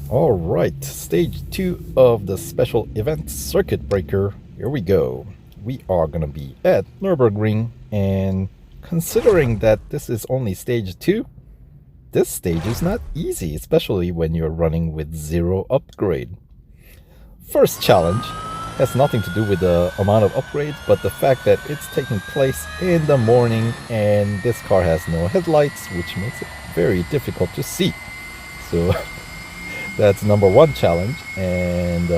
Alright, stage 2 of the special event circuit breaker. Here we go. We are going to be at Nürburgring, and considering that this is only stage 2, this stage is not easy, especially when you're running with 0 upgrade. First challenge has nothing to do with the amount of upgrades, but the fact that it's taking place in the morning and this car has no headlights, which makes it very difficult to see. So that's number 1 challenge. And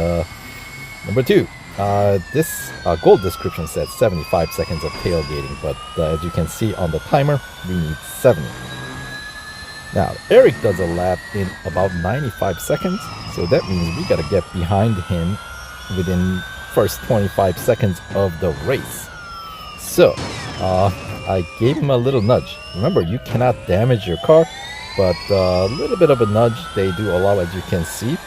number 2, this goal description says 75 seconds of tailgating, but as you can see on the timer, we need 70. Now, Eric does a lap in about 95 seconds, so that means we gotta get behind him within first 25 seconds of the race. So, I gave him a little nudge. Remember, you cannot damage your car, but a little bit of a nudge they do allow, as you can see.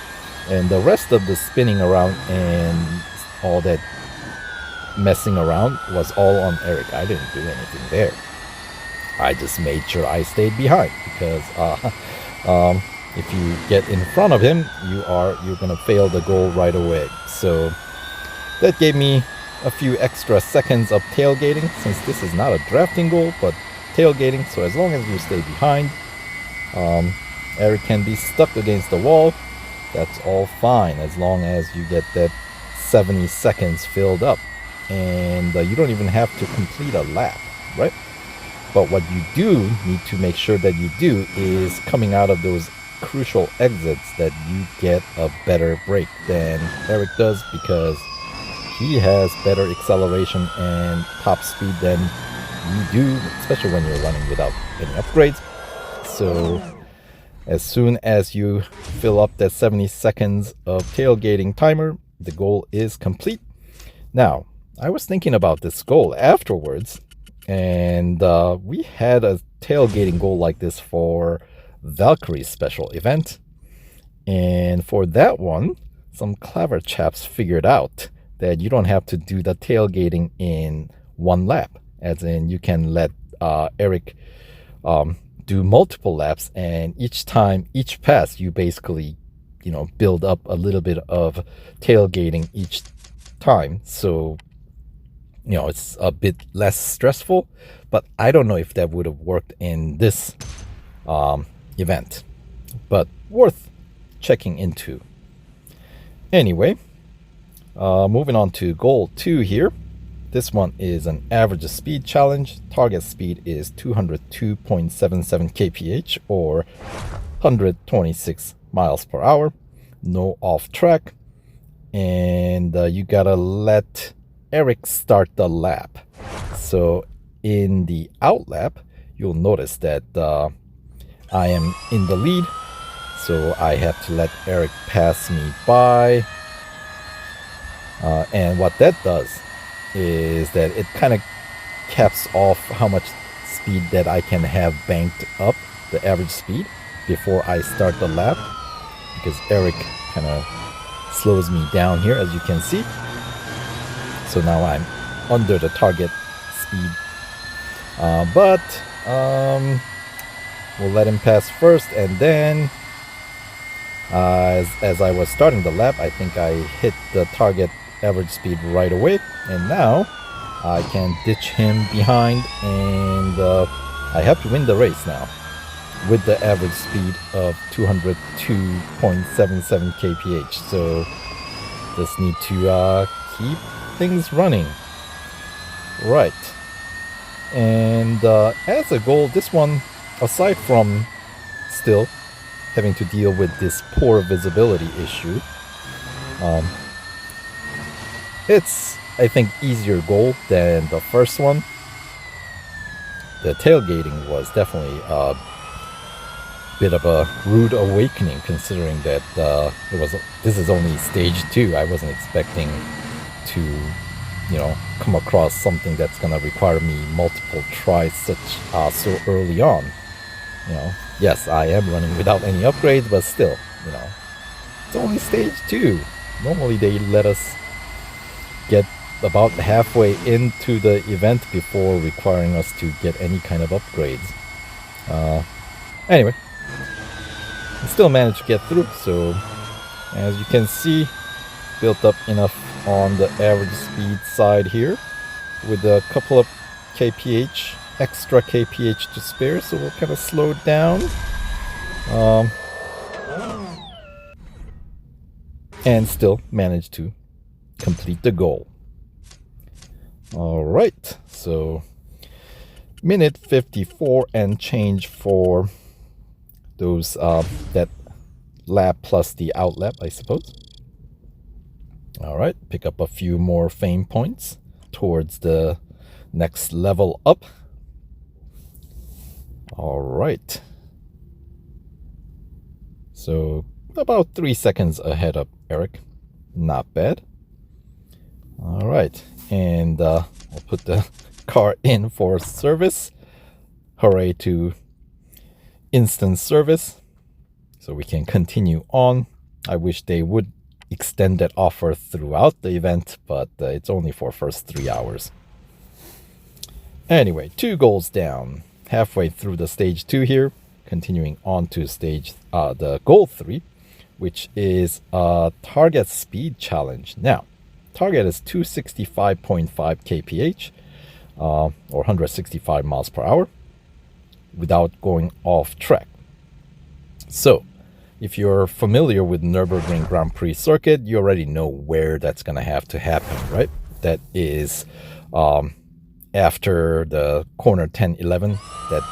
And the rest of the spinning around and all that messing around was all on Eric. I didn't do anything there. I just made sure I stayed behind, because if you get in front of him, you're gonna fail the goal right away. So that gave me a few extra seconds of tailgating, since this is not a drafting goal but tailgating. So as long as you stay behind, Eric can be stuck against the wall. That's all fine, as long as you get that 70 seconds filled up, and you don't even have to complete a lap, right? But what you do need to make sure that you do is coming out of those crucial exits that you get a better brake than Eric does, because he has better acceleration and top speed than you do, especially when you're running without any upgrades. So as soon as you fill up that 70 seconds of tailgating timer, the goal is complete. Now, I was thinking about this goal afterwards, and we had a tailgating goal like this for Valkyrie's special event. And for that one, some clever chaps figured out that you don't have to do the tailgating in one lap. As in, you can let Eric do multiple laps, and each pass, you basically, build up a little bit of tailgating each time. So it's a bit less stressful, but I don't know if that would have worked in this event, but worth checking into. Anyway, moving on to goal 2 here. This one is an average speed challenge. Target speed is 202.77 kph, or 126 miles per hour. No off track, and you gotta let Eric start the lap. So in the out lap, you'll notice that I am in the lead, so I have to let Eric pass me by. And what that does is that it kind of caps off how much speed that I can have banked up, the average speed, before I start the lap, because Eric kind of slows me down here, as you can see. So now I'm under the target speed, but we'll let him pass first, and then as I was starting the lap, I think I hit the target average speed right away, and now I can ditch him behind, and I have to win the race now with the average speed of 202.77 kph. So just need to keep things running right. And as a goal, this one, aside from still having to deal with this poor visibility issue, it's, I think, easier goal than the first one. The tailgating was definitely a bit of a rude awakening, considering that this is only stage 2. I wasn't expecting to come across something that's gonna require me multiple tries so early on. Yes, I am running without any upgrades, but still, it's only stage 2. Normally they let us get about halfway into the event before requiring us to get any kind of upgrades. Anyway, Still managed to get through. So as you can see, built up enough on the average speed side here with a couple of extra kph to spare, so we'll kind of slow down and still manage to complete the goal. All right, so minute 54 and change for those that lap plus the out lap, I suppose. All right, pick up a few more fame points towards the next level up. All right, so about 3 seconds ahead of Eric. Not bad. All right, and I'll put the car in for service. Hooray to instant service, so we can continue on. I wish they would extend that offer throughout the event, but it's only for first 3 hours. Anyway, 2 goals down, halfway through the stage 2 here, continuing on to the goal 3, which is a target speed challenge. Now, target is 265.5 kph or 165 miles per hour without going off track. So if you're familiar with Nürburgring Grand Prix circuit, you already know where that's going to have to happen, right? That is after the corner 10, 11, that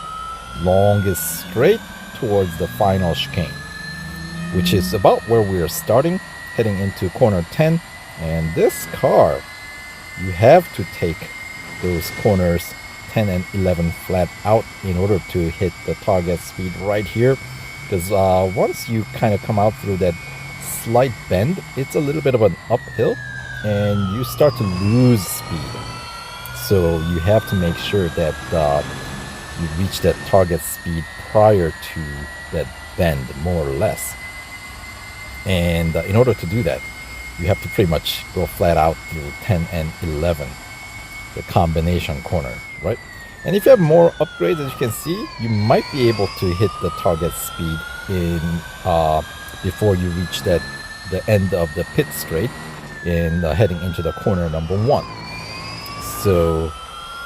longest straight towards the final chicane, which is about where we are starting, heading into corner 10. And this car, you have to take those corners 10 and 11 flat out in order to hit the target speed right here. Because once you kind of come out through that slight bend, it's a little bit of an uphill and you start to lose speed. So you have to make sure that you reach that target speed prior to that bend, more or less. And in order to do that, you have to pretty much go flat out through 10 and 11, the combination corner, right? And if you have more upgrades, as you can see, you might be able to hit the target speed in before you reach the end of the pit straight in heading into the corner number 1. So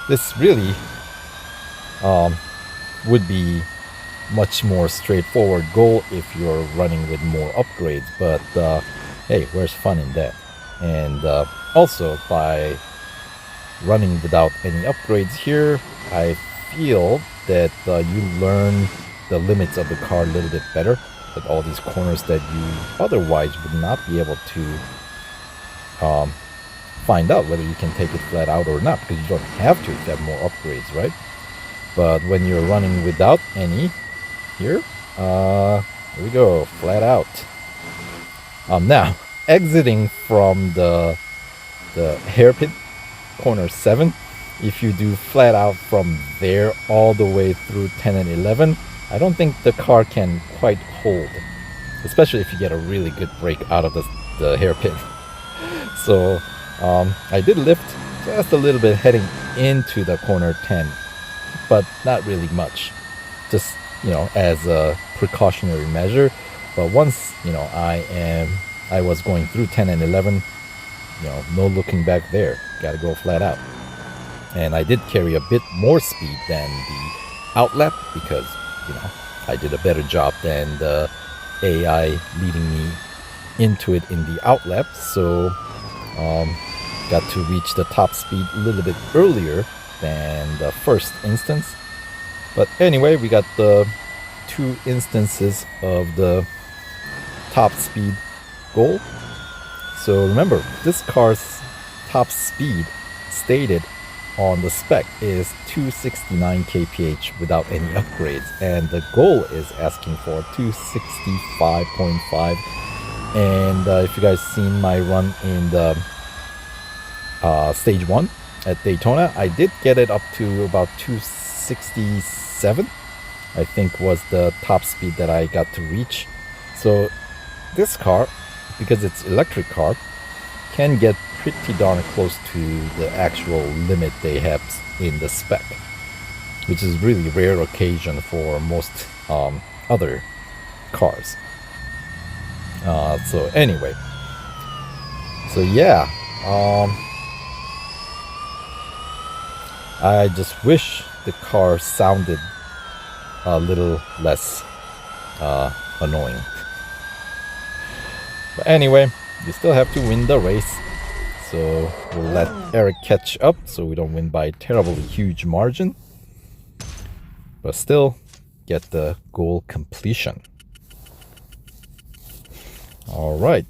this really would be much more straightforward goal if you're running with more upgrades, but hey, where's fun in that? And also, by running without any upgrades here, I feel that you learn the limits of the car a little bit better, with all these corners that you otherwise would not be able to find out whether you can take it flat out or not, because you don't have to if you have more upgrades, right? But when you're running without any, here we go, flat out. Now, exiting from the hairpin, corner 7, if you do flat out from there all the way through 10 and 11, I don't think the car can quite hold, especially if you get a really good brake out of the hairpin. So I did lift just a little bit heading into the corner 10, but not really much, just, you know, as a precautionary measure. But once, you know, I was going through 10 and 11, you know, no looking back there, gotta go flat out. And I did carry a bit more speed than the outlap because, you know, I did a better job than the AI leading me into it in the outlap. So got to reach the top speed a little bit earlier than the first instance. But anyway, we got the 2 instances of the top speed goal. So remember, this car's top speed stated on the spec is 269 kph without any upgrades, and the goal is asking for 265.5. And if you guys seen my run in the stage 1 at Daytona, I did get it up to about 267, I think, was the top speed that I got to reach. So this car, because it's electric car, can get pretty darn close to the actual limit they have in the spec, which is really rare occasion for most other cars. So anyway, so yeah, I just wish the car sounded a little less annoying. But anyway, you still have to win the race. So we'll let Eric catch up so we don't win by a terribly huge margin. But still get the goal completion. Alright.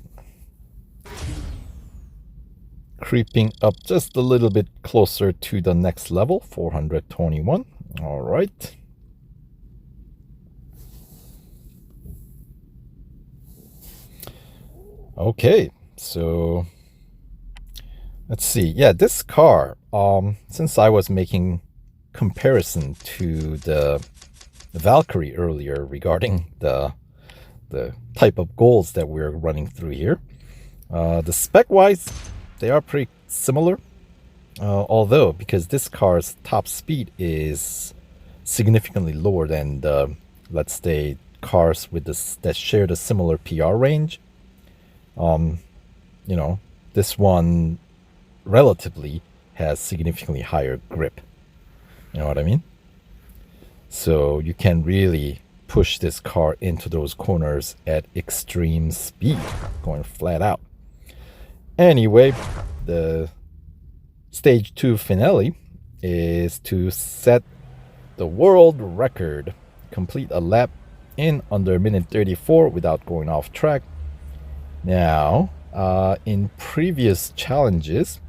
Creeping up just a little bit closer to the next level, 421. Alright. Okay, so let's see. Yeah, this car, since I was making comparison to the Valkyrie earlier regarding the type of goals that we're running through here, the spec-wise, they are pretty similar. Although, because this car's top speed is significantly lower than the, let's say, cars with this that share the similar PR range. You know, this one relatively has significantly higher grip. You know what I mean? So you can really push this car into those corners at extreme speed, going flat out. Anyway, the stage 2 finale is to set the world record, complete a lap in under a minute 34 without going off track. Now, in previous challenges,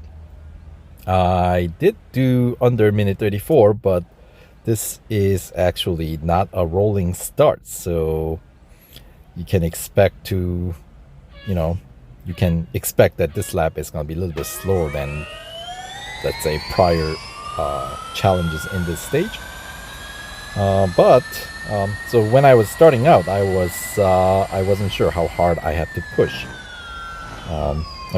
I did do under a minute 34, but this is actually not a rolling start. So you can expect to, you can expect that this lap is going to be a little bit slower than, let's say, prior challenges in this stage. So when I was starting out, I wasn't sure how hard I had to push.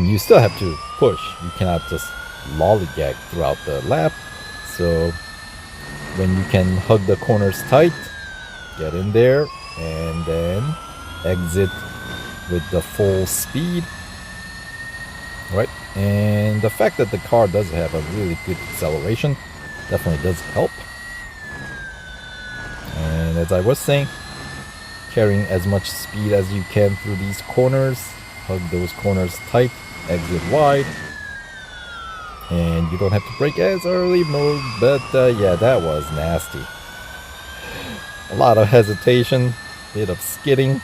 You still have to push. You cannot just lollygag throughout the lap. So when you can hug the corners tight, get in there, and then exit with the full speed. Right? And the fact that the car does have a really good acceleration definitely does help. And as I was saying, carrying as much speed as you can through these corners, hug those corners tight, exit wide, and you don't have to brake as early mode. But yeah, that was nasty. A lot of hesitation, bit of skidding.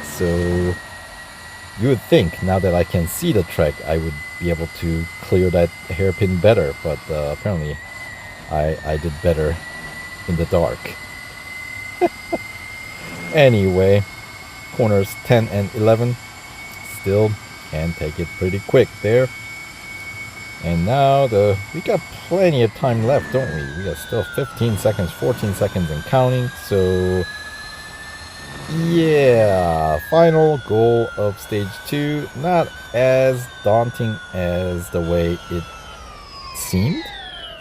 So you would think, now that I can see the track, I would be able to clear that hairpin better, but apparently I did better in the dark. Anyway, corners 10 and 11 still can take it pretty quick there. And now we got plenty of time left, don't we? We got still 15 seconds, 14 seconds and counting. So yeah, final goal of stage 2. Not as daunting as the way it seemed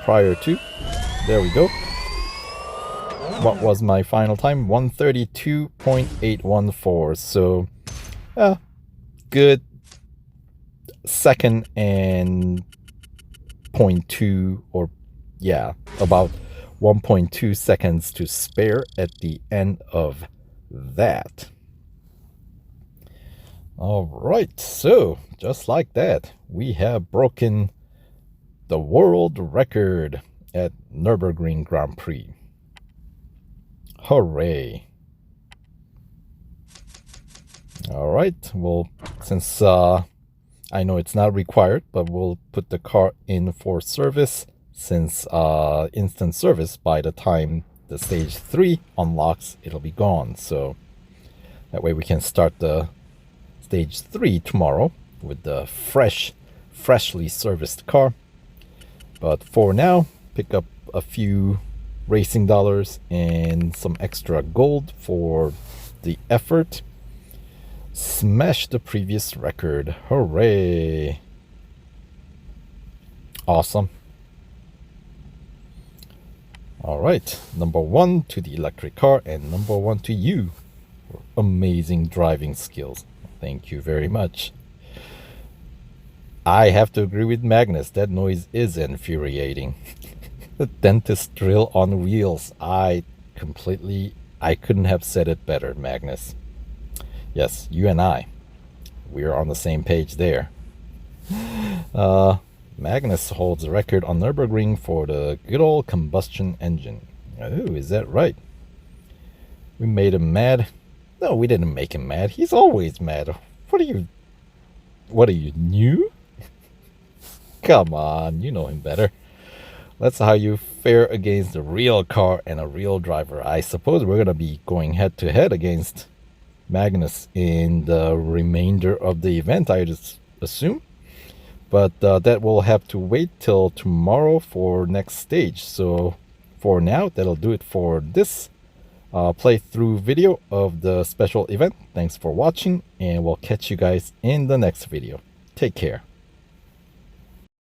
prior to. There we go. What was my final time? 132.814. So, good second and 0.2, or yeah, about 1.2 seconds to spare at the end of that. All right, so just like that, we have broken the world record at Nürburgring Grand Prix. Hooray. All right, well, since I know it's not required, but we'll put the car in for service, since instant service, by the time the stage 3 unlocks, it'll be gone. So that way we can start the stage 3 tomorrow with the freshly serviced car. But for now, pick up a few racing dollars and some extra gold for the effort. Smash the previous record. Hooray. Awesome. All right, number 1 to the electric car, and number 1 to you for amazing driving skills. Thank you very much. I have to agree with Magnus. That noise is infuriating. The dentist drill on wheels. I couldn't have said it better, Magnus. Yes, you and I. We're on the same page there. Magnus holds the record on Nürburgring for the good old combustion engine. Oh, is that right? We made him mad. No, we didn't make him mad. He's always mad. What are you, new? Come on, you know him better. That's how you fare against a real car and a real driver. I suppose we're going to be going head to head against Magnus in the remainder of the event, I just assume. But that will have to wait till tomorrow for next stage. So for now, that'll do it for this playthrough video of the special event. Thanks for watching, and we'll catch you guys in the next video. Take care.